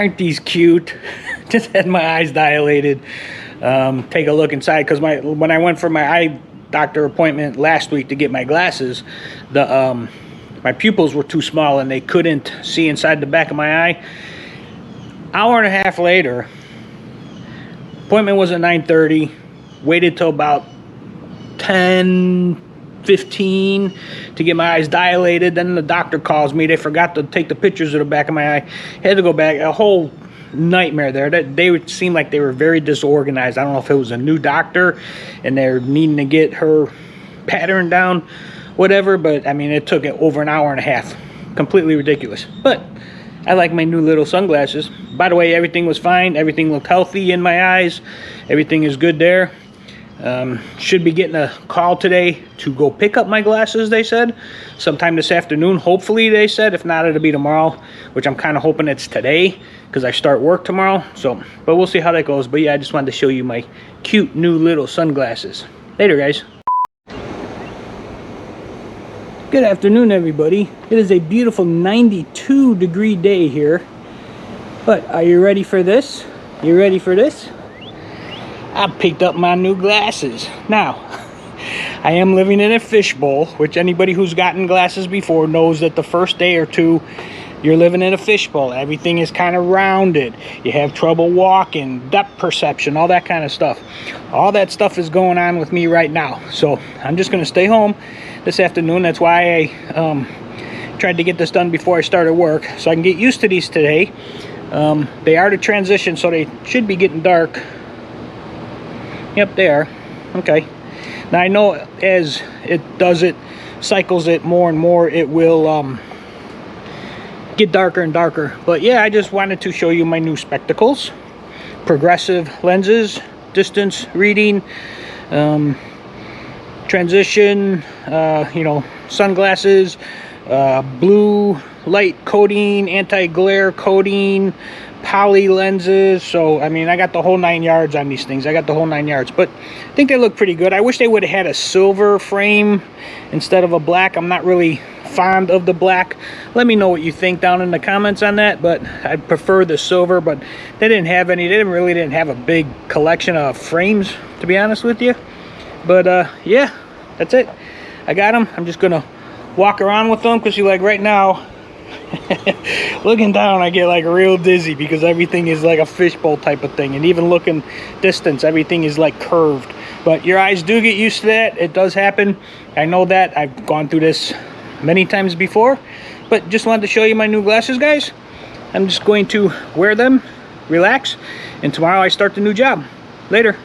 Aren't these cute? Just had my eyes dilated. Take a look inside, because when I went for my eye doctor appointment last week to get my glasses, my pupils were too small and they couldn't see inside the back of my eye. Hour and a half later, appointment was at 9:30. Waited till about 10:15 to get my eyes dilated. Then the doctor calls me. They forgot to take the pictures of the back of my eye. Had to go back. A whole nightmare there. They would seem like they were very disorganized. I don't know if it was a new doctor and they're needing to get her pattern down, whatever, but I mean, it took over an hour and a half. Completely ridiculous. But I like my new little sunglasses. By the way, everything was fine. Everything looked healthy in my eyes. Everything is good there. Should be getting a call today to go pick up my glasses, they said. Sometime this afternoon, hopefully, they said. If not, it'll be tomorrow, which I'm kind of hoping it's today because I start work tomorrow. So, but we'll see how that goes. But yeah, I just wanted to show you my cute new little sunglasses. Later, guys. Good afternoon, everybody. It is a beautiful 92-degree day here. But are you ready for this? You ready for this? I picked up my new glasses. Now, I am living in a fishbowl, which anybody who's gotten glasses before knows that the first day or two, you're living in a fishbowl. Everything is kind of rounded. You have trouble walking, depth perception, all that kind of stuff. All that stuff is going on with me right now. So I'm just going to stay home this afternoon. That's why I tried to get this done before I started work, so I can get used to these today. They are to transition, so they should be getting dark. Yep, they are. Okay. Now I know as it does it, cycles it more and more, it will get darker and darker. But yeah, I just wanted to show you my new spectacles. Progressive lenses, distance reading, transition, you know, sunglasses, blue light coating, anti-glare coating, poly lenses. So I mean, I got the whole 9 yards on these things. I got the whole 9 yards, but I think they look pretty good. I wish they would have had a silver frame instead of a black. I'm not really fond of the black. Let me know what you think down in the comments on that, but I prefer the silver. But they didn't have any. They really didn't have a big collection of frames, to be honest with you. But yeah, that's it. I got them. I'm just gonna walk around with them because you like right now looking down, I get like real dizzy because everything is like a fishbowl type of thing, and even looking distance, everything is like curved. But your eyes do get used to that. It does happen. I know that. I've gone through this many times before, but just wanted to show you my new glasses, guys. I'm just going to wear them, relax, and tomorrow I start the new job. Later.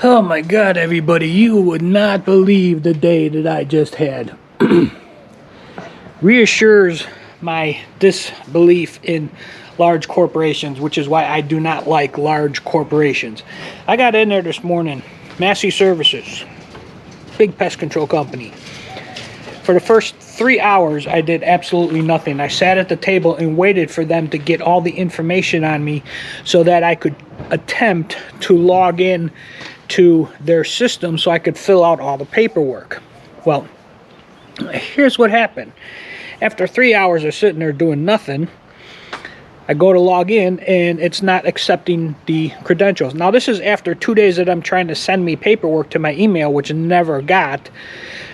Oh my God, everybody, you would not believe the day that I just had. Reassures my disbelief in large corporations, which is why I do not like large corporations. I got in there this morning, Massey Services, big pest control company. For the first 3 hours, I did absolutely nothing. I sat at the table and waited for them to get all the information on me so that I could attempt to log in to their system so I could fill out all the paperwork. Well, here's what happened. After 3 hours of sitting there doing nothing, I go to log in and it's not accepting the credentials. Now this is after 2 days that I'm trying to send me paperwork to my email, which I never got.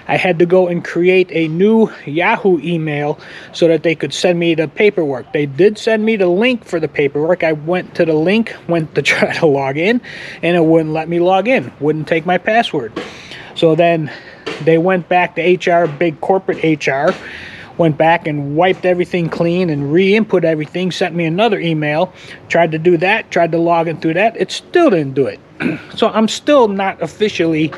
I had to go and create a new Yahoo email so that they could send me the paperwork. They did send me the link for the paperwork. I went to the link, went to try to log in, and it wouldn't let me log in. Wouldn't take my password. So then they went back to HR, big corporate HR, went back and wiped everything clean and re-input everything, sent me another email, tried to do that, tried to log in through that. It still didn't do it. So I'm still not officially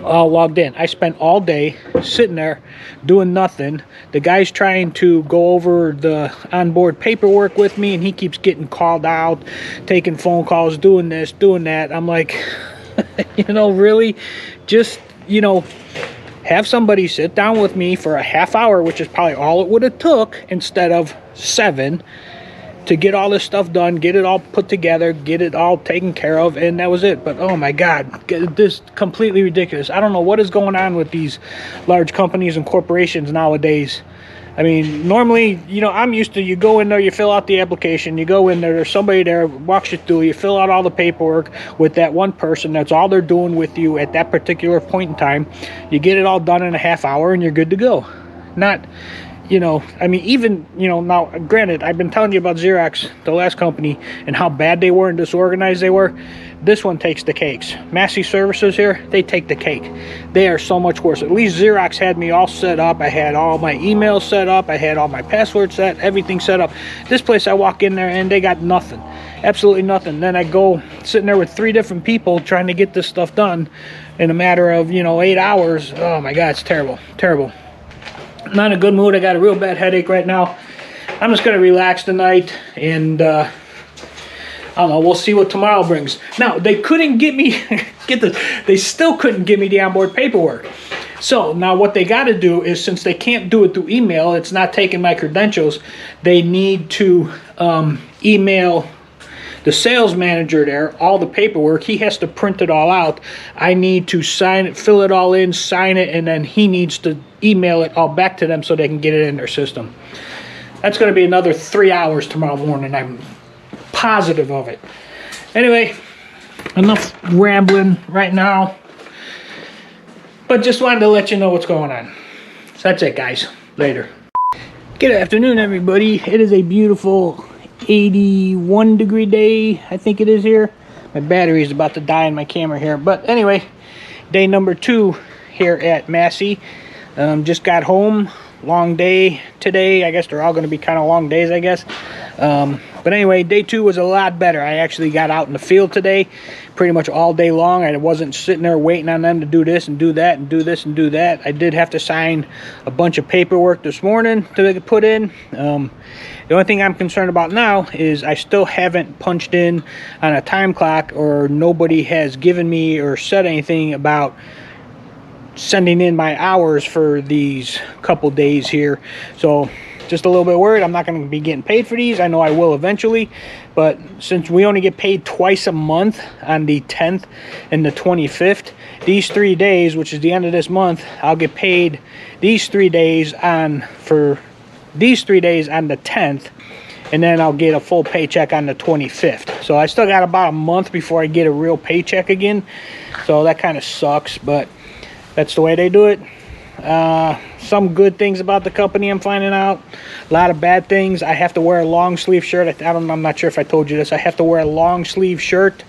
all logged in. I spent all day sitting there doing nothing. The guy's trying to go over the onboard paperwork with me, and he keeps getting called out, taking phone calls, doing this, doing that. I'm like, you know, really? Just, you know, have somebody sit down with me for a half hour, which is probably all it would have took, instead of 7, to get all this stuff done, get it all put together, get it all taken care of, and that was it. But oh my God, this is completely ridiculous. I don't know what is going on with these large companies and corporations nowadays. I mean, normally, you know, I'm used to, you go in there, you fill out the application, you go in there, there's somebody there, walks you through, you fill out all the paperwork with that one person. That's all they're doing with you at that particular point in time. You get it all done in a half hour and you're good to go. Not, you know, I mean, even, you know, now, granted, I've been telling you about Xerox, the last company, and how bad they were and disorganized they were. This one takes the cakes. Massey Services here, they take the cake. They are so much worse. At least Xerox had me all set up. I had all my emails set up. I had all my passwords set, everything set up. This place, I walk in there and they got nothing. Absolutely nothing. Then I go sitting there with 3 different people trying to get this stuff done in a matter of, you know, 8 hours. Oh my God, it's terrible, terrible. Not in a good mood. I got a real bad headache right now. I'm just going to relax tonight and I don't know, we'll see what tomorrow brings. Now, they couldn't get me, get this, they still couldn't give me the onboard paperwork. So now what they got to do is, since they can't do it through email, it's not taking my credentials, they need to email the sales manager there all the paperwork. He has to print it all out. I need to sign it, fill it all in, sign it, and then he needs to email it all back to them so they can get it in their system. That's going to be another 3 hours tomorrow morning. I'm positive of it. Anyway, enough rambling right now, but just wanted to let you know what's going on. So that's it, guys. Later. Good afternoon, everybody. It is a beautiful 81-degree day, I think it is here. My battery is about to die in my camera here, but anyway, day number 2 here at Massey. Just got home. Long day today. I guess they're all going to be kind of long days, I guess. But anyway, day 2 was a lot better. I actually got out in the field today pretty much all day long. I wasn't sitting there waiting on them to do this and do that and do this and do that. I did have to sign a bunch of paperwork this morning to put in. The only thing I'm concerned about now is I still haven't punched in on a time clock, or nobody has given me or said anything about sending in my hours for these couple days here. So just a little bit worried. I'm not going to be getting paid for these. I know I will eventually, but since we only get paid twice a month, on the 10th and the 25th, these 3 days, which is the end of this month, I'll get paid these 3 days on the 10th, and then I'll get a full paycheck on the 25th. So I still got about a month before I get a real paycheck again. So that kind of sucks, but that's the way they do it. Some good things about the company I'm finding out. A lot of bad things. I have to wear a long sleeve shirt. I'm not sure if I told you this. I have to wear a long sleeve shirt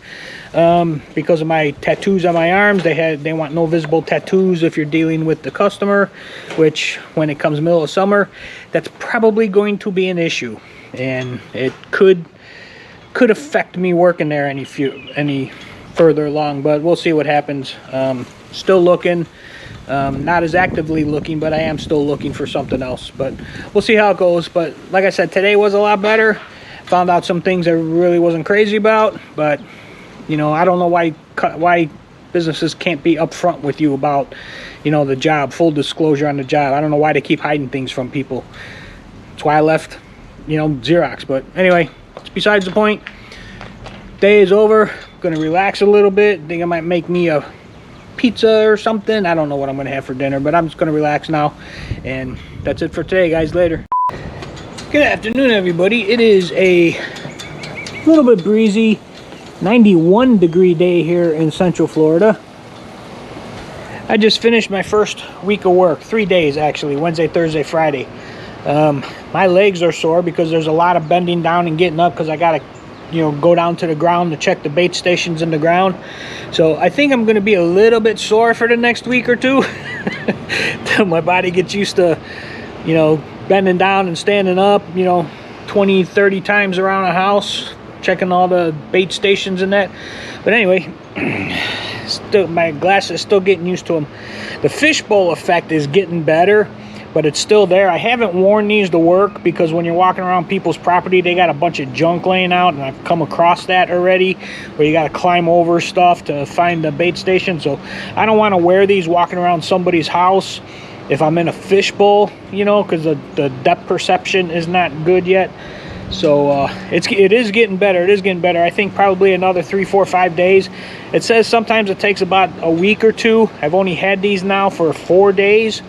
because of my tattoos on my arms. They want no visible tattoos if you're dealing with the customer, which when it comes middle of summer, that's probably going to be an issue, and it could affect me working there any further along. But we'll see what happens. Still looking. Not as actively looking, but I am still looking for something else. But we'll see how it goes. But like I said, today was a lot better. Found out some things I really wasn't crazy about. But, you know, I don't know why businesses can't be upfront with you about, you know, the job, full disclosure on the job. I don't know why they keep hiding things from people. That's why I left, you know, Xerox. But anyway, it's besides the point. Day is over. I'm going to relax a little bit. Think I might make me a pizza or something. I don't know what I'm gonna have for dinner, but I'm just gonna relax now. And that's it for today, guys. Later. Good afternoon, everybody. It is a little bit breezy 91-degree day here in Central Florida. I just finished my first week of work, 3 days actually, Wednesday, Thursday, Friday. My legs are sore because there's a lot of bending down and getting up, because I gotta, you know, go down to the ground to check the bait stations in the ground. So I think I'm going to be a little bit sore for the next week or two till my body gets used to, you know, bending down and standing up, you know, 20-30 times around a house, checking all the bait stations and that. But anyway, still, my glass is still getting used to them. The fishbowl effect is getting better, but it's still there. I haven't worn these to work because when you're walking around people's property, they got a bunch of junk laying out, and I've come across that already, where you got to climb over stuff to find the bait station. So I don't want to wear these walking around somebody's house if I'm in a fishbowl, you know, because the depth perception is not good yet. So it is getting better. It is getting better. I think probably another 3, 4, 5 days. It says sometimes it takes about a week or two. I've only had these now for 4 days.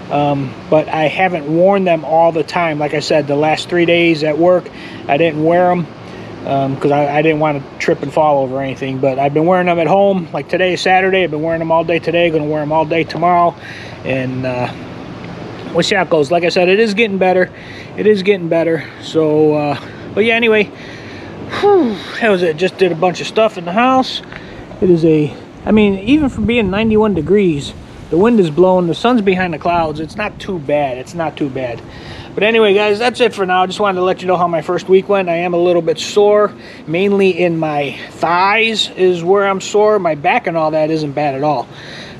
but I haven't worn them all the time. Like I said, the last 3 days at work, I didn't wear them because I didn't want to trip and fall over anything. But I've been wearing them at home. Like today is Saturday. I've been wearing them all day today. Going to wear them all day tomorrow. And we'll see how it goes. Like I said, it is getting better. It is getting better. So, but yeah, anyway, whew, that was it. Just did a bunch of stuff in the house. It is I mean, even for being 91 degrees, the wind is blowing, the sun's behind the clouds. It's not too bad. It's not too bad. But anyway, guys, that's it for now. I just wanted to let you know how my first week went. I am a little bit sore, mainly in my thighs is where I'm sore. My back and all that isn't bad at all.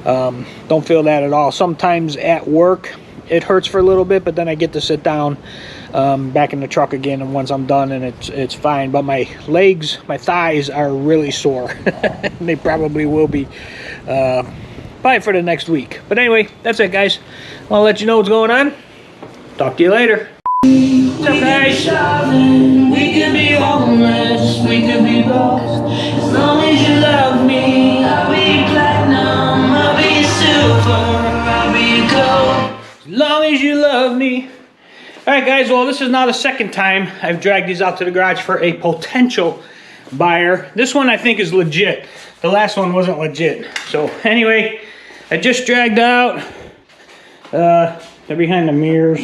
Don't feel that at all. Sometimes at work, it hurts for a little bit, but then I get to sit down back in the truck again, and once I'm done, and it's fine. But my legs, my thighs are really sore. They probably will be probably for the next week. But anyway, that's it, guys. I'll let you know what's going on. Talk to you later. What's up, guys? We can be homeless, we can be lost. As long as you love me, I'll be platinum, I'll be silver, I'll be gold. As long as you love me. Alright, guys, well, this is now the second time I've dragged these out to the garage for a potential buyer. This one I think is legit. The last one wasn't legit. So anyway, I just dragged out, they're behind the mirrors,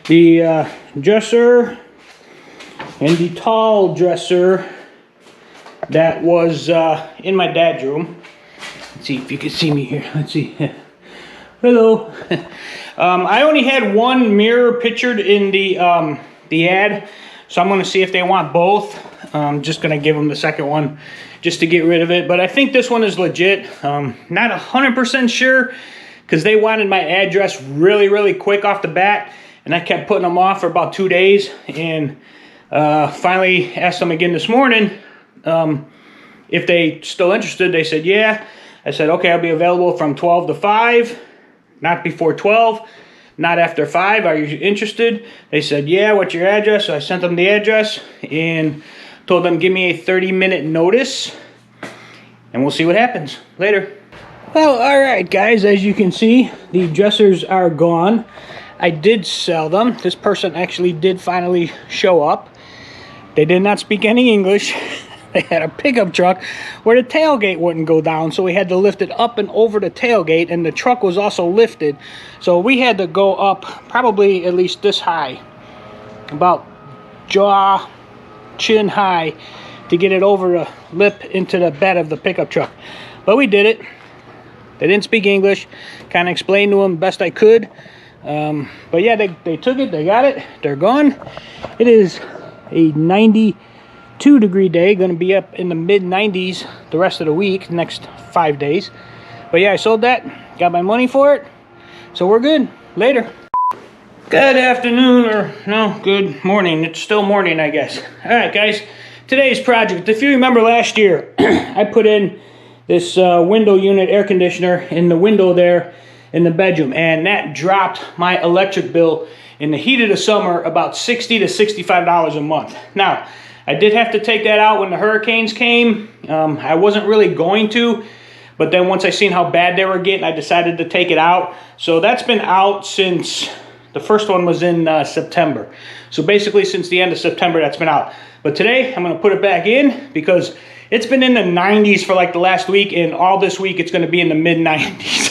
the dresser and the tall dresser that was in my dad's room. Let's see if you can see me here. Let's see. Hello. I only had one mirror pictured in the ad, so I'm going to see if they want both. I'm just going to give them the second one just to get rid of it. But I think this one is legit. Not 100% sure because they wanted my address really, really quick off the bat, and I kept putting them off for about 2 days. And finally asked them again this morning if they still interested. They said yeah. I said okay, I'll be available from 12 to 5. Not before 12, not after 5. Are you interested? They said, yeah, what's your address? So I sent them the address and told them, give me a 30-minute notice, and we'll see what happens later. Well, all right, guys, as you can see, the dressers are gone. I did sell them. This person actually did finally show up. They did not speak any English. They had a pickup truck where the tailgate wouldn't go down, so we had to lift it up and over the tailgate, and the truck was also lifted. So we had to go up probably at least this high, about jaw, chin high, to get it over the lip into the bed of the pickup truck. But we did it. They didn't speak English. Kind of explained to them best I could. But yeah, they took it, they got it, they're gone. It is a 92-degree day, going to be up in the mid-90s the rest of the week, next 5 days. But yeah, I sold that, got my money for it, so we're good. Later. Good afternoon, or no, good morning. It's still morning, I guess. All right, guys, today's project. If you remember last year, I put in this window unit air conditioner in the window there in the bedroom, and that dropped my electric bill in the heat of the summer about $60 to $65 a month. Now, I did have to take that out when the hurricanes came. I wasn't really going to, but then once I seen how bad they were getting, I decided to take it out. So that's been out since, the first one was in September. So basically since the end of September, that's been out. But today, I'm gonna put it back in because it's been in the 90s for like the last week, and all this week it's gonna be in the mid-90s.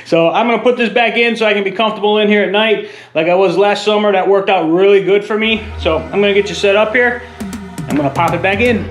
So I'm gonna put this back in so I can be comfortable in here at night like I was last summer. That worked out really good for me. So I'm gonna get you set up here. I'm gonna pop it back in.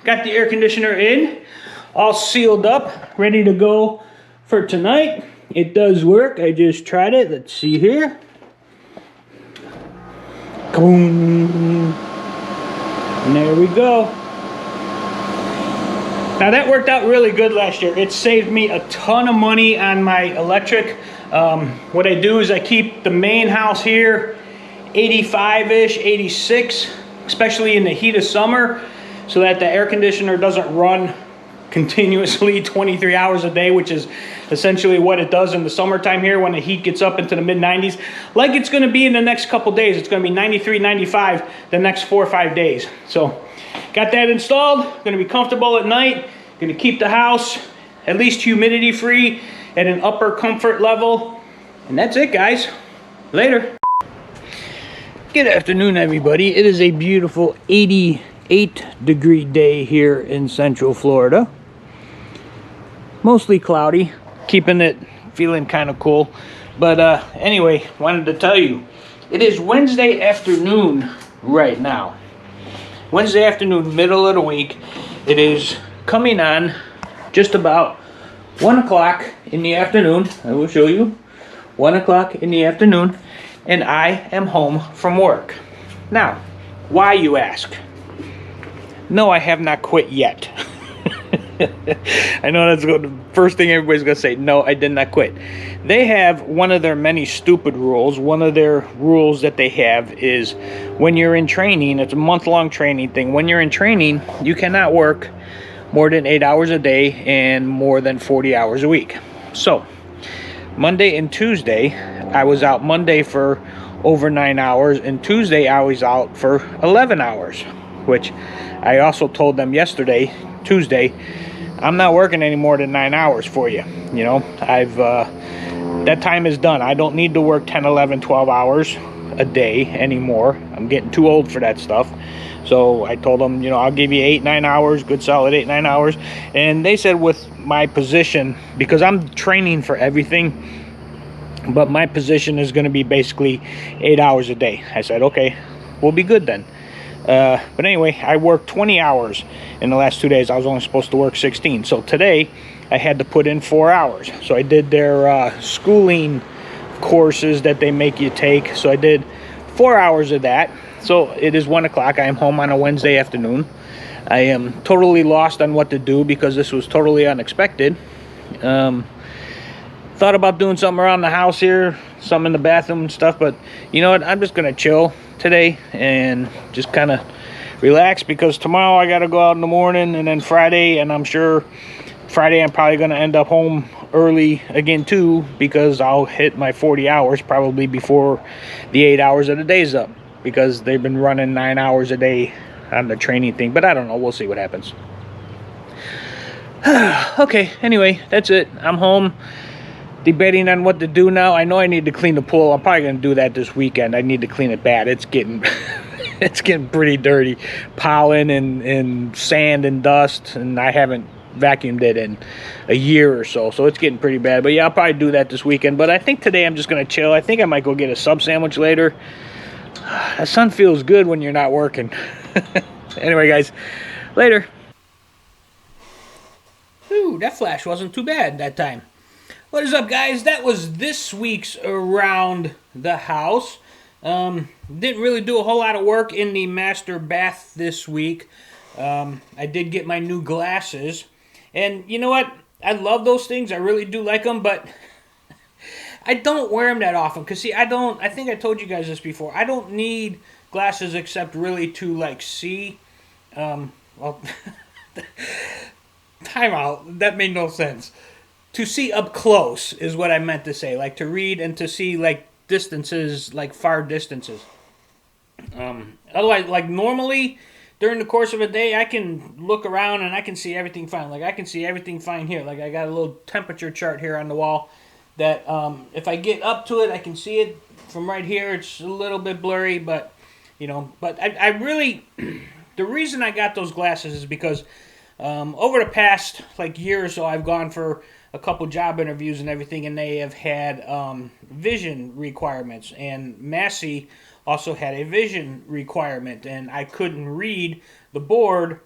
got the air conditioner in, all sealed up, ready to go for tonight. It does work. I just tried it. Let's see here. Boom. And there we go. Now that worked out really good last year. It saved me a ton of money on my electric. What I do is I keep the main house here 85-ish, 86, especially in the heat of summer, so that the air conditioner doesn't run continuously 23 hours a day, which is essentially what it does in the summertime here when the heat gets up into the mid-90s. Like it's going to be in the next couple days. It's going to be 93, 95 the next 4 or 5 days. So got that installed. Going to be comfortable at night. Going to keep the house at least humidity free at an upper comfort level. And that's it, guys. Later. Good afternoon, everybody. It is a beautiful 88-degree day here in Central Florida. Mostly cloudy, keeping it feeling kind of cool. But anyway, wanted to tell you, it is Wednesday afternoon right now. Wednesday afternoon, middle of the week. It is coming on just about 1 o'clock in the afternoon. I will show you. 1 o'clock in the afternoon. And I am home from work. Now, why, you ask? No, I have not quit yet. I know that's the first thing everybody's going to say. No, I did not quit. They have one of their many stupid rules. One of their rules that they have is when you're in training, it's a month-long training thing. When you're in training, you cannot work more than 8 hours a day and more than 40 hours a week. So, Monday and Tuesday, I was out Monday for over 9 hours, and Tuesday I was out for 11 hours, which I also told them yesterday, Tuesday, I'm not working any more than 9 hours for you. You know, that time is done. I don't need to work 10, 11, 12 hours a day anymore. I'm getting too old for that stuff. So I told them, you know, I'll give you 8, 9 hours, good solid 8, 9 hours. And they said with my position, because I'm training for everything, but my position is going to be basically 8 hours a day. I said, okay, we'll be good then. But anyway, I worked 20 hours in the last 2 days. I was only supposed to work 16. So today I had to put in 4 hours. So I did their schooling courses that they make you take. So I did 4 hours of that. So it is 1 o'clock. I am home on a Wednesday afternoon. I am totally lost on what to do because this was totally unexpected. Thought about doing something around the house here, some in the bathroom and stuff, but you know what? I'm just going to chill today and just kind of relax because tomorrow I got to go out in the morning, and then Friday, and I'm sure Friday I'm probably going to end up home early again too because I'll hit my 40 hours probably before the 8 hours of the day's up because they've been running 9 hours a day on the training thing, but I don't know. We'll see what happens. Okay, anyway, that's it. I'm home. Debating on what to do now. I know I need to clean the pool. I'm probably going to do that this weekend. I need to clean it bad. It's getting it's getting pretty dirty. Pollen and sand and dust, and I haven't vacuumed it in a year or so. So it's getting pretty bad. But yeah, I'll probably do that this weekend. But I think today I'm just going to chill. I think I might go get a sub sandwich later. The sun feels good when you're not working. Anyway, guys, later. Ooh, that flash wasn't too bad that time. What is up, guys? That was this week's Around the House. Didn't really do a whole lot of work in the master bath this week. I did get my new glasses. And you know what? I love those things. I really do like them, but I don't wear them that often. Because, see, I think I told you guys this before. I don't need glasses except really to, like, see. Well, time out. That made no sense. To see up close is what I meant to say. Like to read and to see like distances, like far distances. Otherwise, like normally during the course of a day, I can look around and I can see everything fine. Like I can see everything fine here. Like I got a little temperature chart here on the wall that if I get up to it, I can see it from right here. It's a little bit blurry, but you know, but I really, the reason I got those glasses is because over the past like year or so, I've gone for a couple job interviews and everything, and they have had vision requirements, and Massey also had a vision requirement, and I couldn't read the board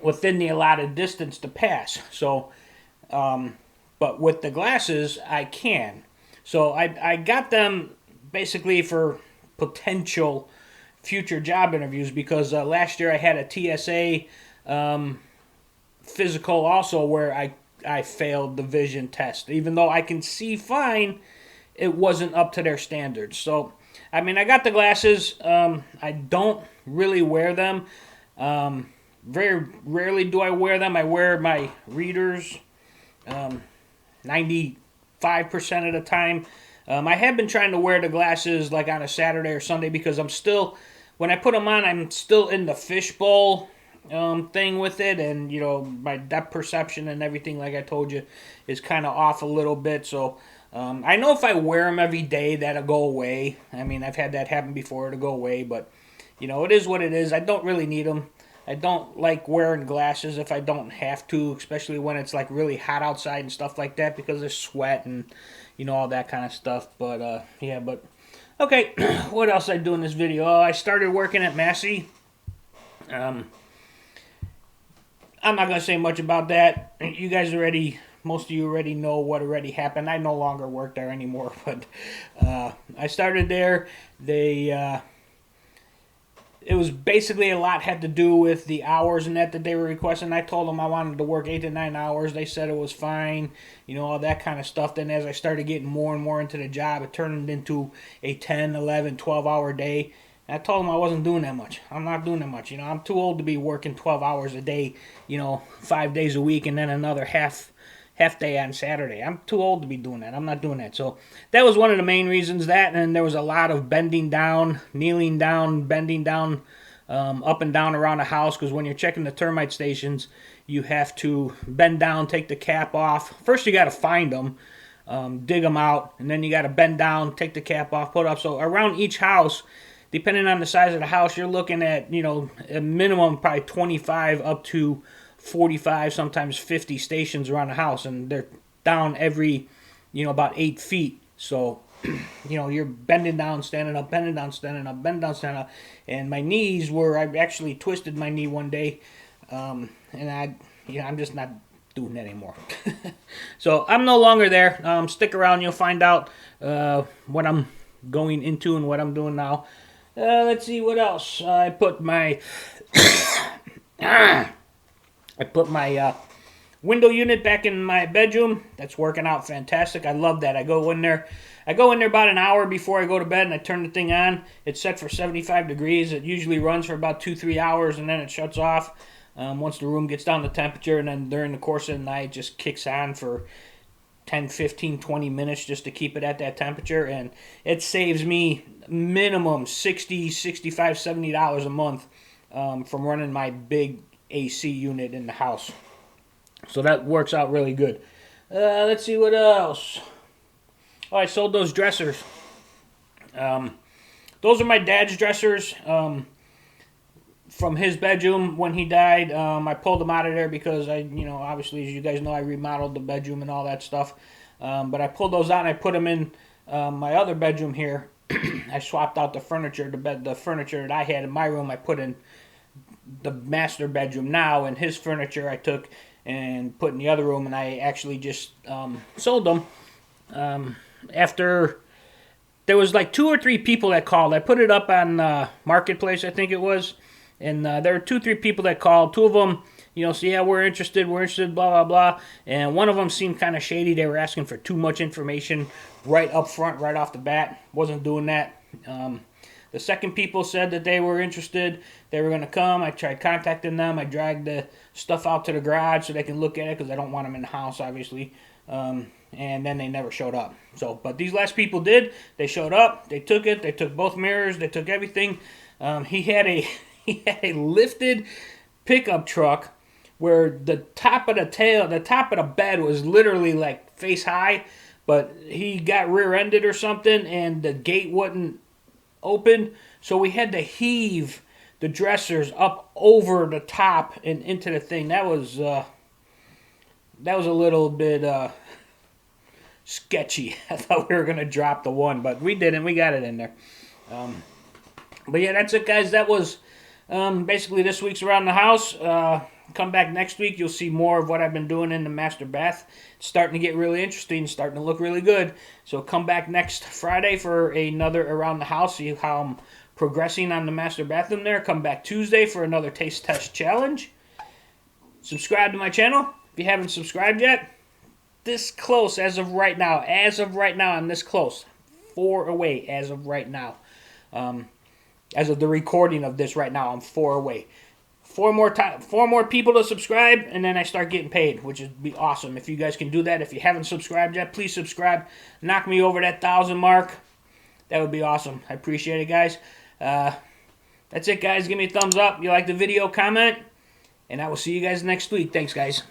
within the allotted distance to pass. So, but with the glasses, I can. So I got them basically for potential future job interviews because last year I had a TSA physical also where I failed the vision test. Even though I can see fine, it wasn't up to their standards. So, I mean, I got the glasses. I don't really wear them. Very rarely do I wear them. I wear my readers 95% of the time. I have been trying to wear the glasses like on a Saturday or Sunday because I'm still, when I put them on, I'm still in the fishbowl thing with it, and you know my depth perception and everything, like I told you, is kind of off a little bit. So I know if I wear them every day, that'll go away. I mean, I've had that happen before to go away, but you know, it is what it is. I don't really need them. I don't like wearing glasses if I don't have to, especially when it's like really hot outside and stuff like that because there's sweat and you know all that kind of stuff. But yeah, but okay, what else I do in this video? Oh, I started working at Massey. I'm not gonna say much about that. You guys already, most of you already know what already happened. I no longer work there anymore, but I started there. It was basically a lot had to do with the hours and that they were requesting. I told them I wanted to work 8 to 9 hours. They said it was fine, you know, all that kind of stuff. Then as I started getting more and more into the job, it turned into a 10, 11, 12-hour day. And I told them I wasn't doing that much. I'm not doing that much. You know, I'm too old to be working 12 hours a day, you know, 5 days a week and then another half day on Saturday. I'm too old to be doing that. I'm not doing that. So that was one of the main reasons. That, and there was a lot of bending down, kneeling down, bending down, up and down around the house, because when you're checking the termite stations, you have to bend down, take the cap off. First you got to find them, dig them out, and then you got to bend down, take the cap off, put it up. So around each house, depending on the size of the house, you're looking at, you know, a minimum probably 25 up to 45, sometimes 50 stations around the house, and they're down every, you know, about 8 feet. So, you know, you're bending down, standing up, bending down, standing up, bending down, standing up. And my knees were, I actually twisted my knee one day, and I'm just not doing that anymore. So I'm no longer there. Stick around, you'll find out what I'm going into and what I'm doing now. Let's see what else. I put my window unit back in my bedroom. That's working out fantastic. I love that. I go in there about an hour before I go to bed, and I turn the thing on. It's set for 75 degrees. It usually runs for about 2-3 hours, and then it shuts off once the room gets down to temperature, and then during the course of the night, it just kicks on for 10, 15, 20 minutes just to keep it at that temperature, and it saves me minimum $60, $65, $70 a month from running my big AC unit in the house. So that works out really good. Let's see what else. Oh, I sold those dressers. Those are my dad's dressers from his bedroom when he died. I pulled them out of there because obviously, as you guys know, I remodeled the bedroom and all that stuff. But I pulled those out and I put them in my other bedroom here. I swapped out the furniture, the furniture that I had in my room. I put in the master bedroom now, and his furniture I took and put in the other room, and I actually just sold them after there was like 2 or 3 people that called. I put it up on Marketplace, I think it was, and there were 2 or 3 people that called. 2 of them, so yeah, we're interested, blah, blah, blah, and one of them seemed kind of shady. They were asking for too much information right up front, right off the bat. Wasn't doing that. The second people said that they were interested. They were going to come. I tried contacting them. I dragged the stuff out to the garage so they can look at it because I don't want them in the house, obviously. And then they never showed up. But these last people did. They showed up. They took it. They took both mirrors. They took everything. He had a lifted pickup truck where the top of the bed was literally like face high, but he got rear-ended or something, and the gate wasn't open, so we had to heave the dressers up over the top and into the thing. That was a little bit sketchy. I thought we were gonna drop the one, but we didn't. We got it in there. But yeah, that's it, guys. That was basically this week's Around the House. Come back next week. You'll see more of what I've been doing in the master bath. It's starting to get really interesting, starting to look really good. So come back next Friday for another Around the House. See how I'm progressing on the master bathroom there. Come back Tuesday for another taste test challenge. Subscribe to my channel if you haven't subscribed yet. This close as of right now. As of right now, I'm this close. 4 away as of right now. As of the recording of this right now, I'm 4 away. 4 more people to subscribe, and then I start getting paid, which would be awesome. If you guys can do that, if you haven't subscribed yet, please subscribe. Knock me over that 1,000 mark. That would be awesome. I appreciate it, guys. That's it, guys. Give me a thumbs up. You like the video, comment, and I will see you guys next week. Thanks, guys.